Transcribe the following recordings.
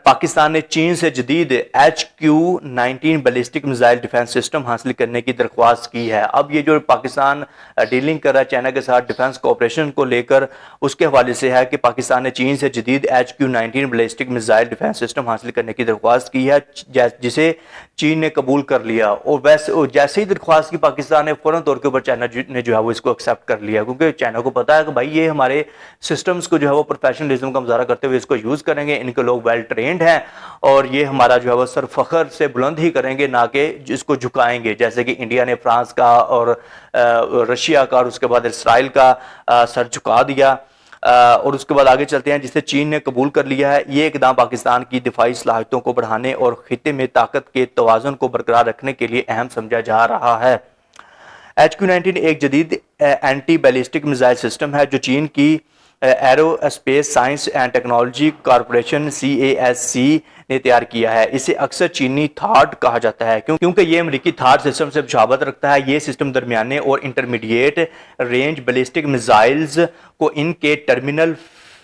پاکستان نے چین سے جدید HQ-19 ballistic missile defence system حاصل کرنے کی درخواست کی ہے۔ اب یہ جو پاکستان ڈیلنگ کر رہا ہے چائنا کے ساتھ ڈیفنس کوآپریشن کو لے کر، اس کے حوالے سے ہے کہ پاکستان نے چین سے جدید HQ-19 ballistic missile defence system حاصل کرنے کی درخواست کی ہے، جسے چین نے قبول کر لیا، اور جیسے ہی درخواست کی پاکستان نے فوراً طور کے اوپر چائنا نے جو ہے وہ اس کو ایکسیپٹ کر لیا، کیونکہ چائنا کو پتا ہے کہ بھائی یہ ہمارے سسٹمز کو جو ہے وہ پروفیشنلزم کا مظاہرہ کرتے ہوئے اس کو یوز کریں گے، ان کے لوگ ویل ٹرینڈ ہیں، اور یہ ہمارا جو ہے وہ سر فخر سے بلند ہی کریں گے، نہ کہ اس کو جھکائیں گے، جیسے کہ انڈیا نے فرانس کا اور رشیا کا اور اس کے بعد اسرائیل کا سر جھکا دیا۔ اور اس کے بعد آگے چلتے ہیں، جسے چین نے قبول کر لیا ہے۔ یہ اقدام پاکستان کی دفاعی صلاحیتوں کو بڑھانے اور خطے میں طاقت کے توازن کو برقرار رکھنے کے لیے اہم سمجھا جا رہا ہے۔ HQ-19 ایک جدید اینٹی بیلسٹک میزائل سسٹم ہے جو چین کی arrow space science and technology corporation CASC نے تیار کیا ہے۔ اسے اکثر چینی تھاڈ کہا جاتا ہے کیونکہ یہ امریکی تھاڈ سسٹم سے مشابہت رکھتا ہے۔ یہ سسٹم درمیانے اور انٹرمیڈیٹ رینج بیلسٹک میزائلز کو ان کے ٹرمینل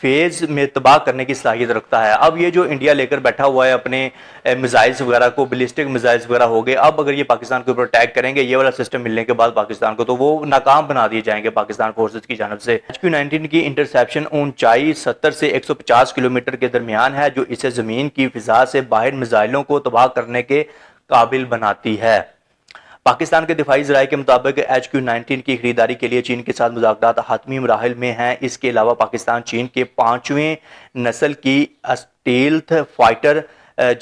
فیز میں تباہ کرنے کی صلاحیت رکھتا ہے۔ اب یہ جو انڈیا لے کر بیٹھا ہوا ہے اپنے میزائلز وغیرہ کو، بیلسٹک میزائلز وغیرہ ہو گئے، اب اگر یہ پاکستان کے اوپر اٹیک کریں گے یہ والا سسٹم ملنے کے بعد پاکستان کو، تو وہ ناکام بنا دیے جائیں گے پاکستان فورسز کی جانب سے۔ HQ-19 کی انٹرسیپشن اونچائی 70 سے 150 کلومیٹر کے درمیان ہے، جو اسے زمین کی فضا سے باہر میزائلوں کو تباہ کرنے کے قابل بناتی ہے۔ پاکستان کے دفاعی ذرائع کے مطابق HQ-19 کی خریداری کے لیے چین کے ساتھ مذاکرات حتمی مراحل میں ہیں۔ اس کے علاوہ پاکستان چین کے 5ویں نسل کی اسٹیلتھ فائٹر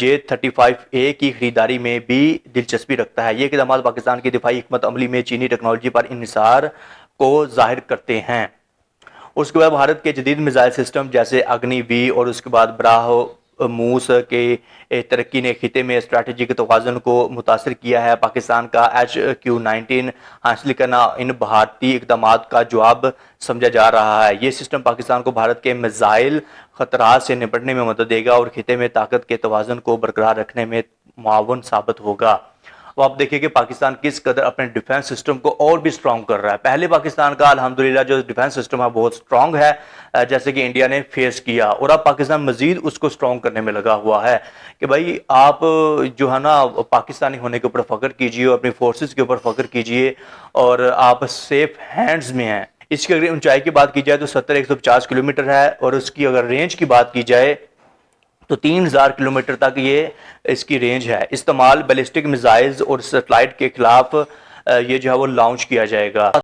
J-35A کی خریداری میں بھی دلچسپی رکھتا ہے۔ یہ اقدامات پاکستان کی دفاعی حکمت عملی میں چینی ٹیکنالوجی پر انحصار کو ظاہر کرتے ہیں۔ اس کے بعد بھارت کے جدید میزائل سسٹم جیسے اگنی وی اور اس کے بعد براہ موس کے ترقی نے خطے میں اسٹریٹجک توازن کو متاثر کیا ہے۔ پاکستان کا HQ-19 حاصل کرنا ان بھارتی اقدامات کا جواب سمجھا جا رہا ہے۔ یہ سسٹم پاکستان کو بھارت کے میزائل خطرات سے نپٹنے میں مدد دے گا اور خطے میں طاقت کے توازن کو برقرار رکھنے میں معاون ثابت ہوگا۔ وہ آپ دیکھیں کہ پاکستان کس قدر اپنے ڈیفنس سسٹم کو اور بھی سٹرونگ کر رہا ہے۔ پہلے پاکستان کا الحمدللہ جو ڈیفنس سسٹم ہے بہت سٹرونگ ہے، جیسے کہ انڈیا نے فیس کیا، اور اب پاکستان مزید اس کو سٹرونگ کرنے میں لگا ہوا ہے کہ بھائی آپ جو ہے نا پاکستانی ہونے کے اوپر فخر کیجئے اور اپنی فورسز کے اوپر فخر کیجئے، اور آپ سیف ہینڈز میں ہیں۔ اس کی اگر اونچائی کی بات کی جائے تو 70-150 کلومیٹر ہے، اور اس کی اگر رینج کی بات کی جائے تو 3000 کلومیٹر تک یہ اس کی رینج ہے۔ استعمال بیلسٹک میزائلز اور سیٹلائٹ کے خلاف یہ جو ہے وہ لانچ کیا جائے گا۔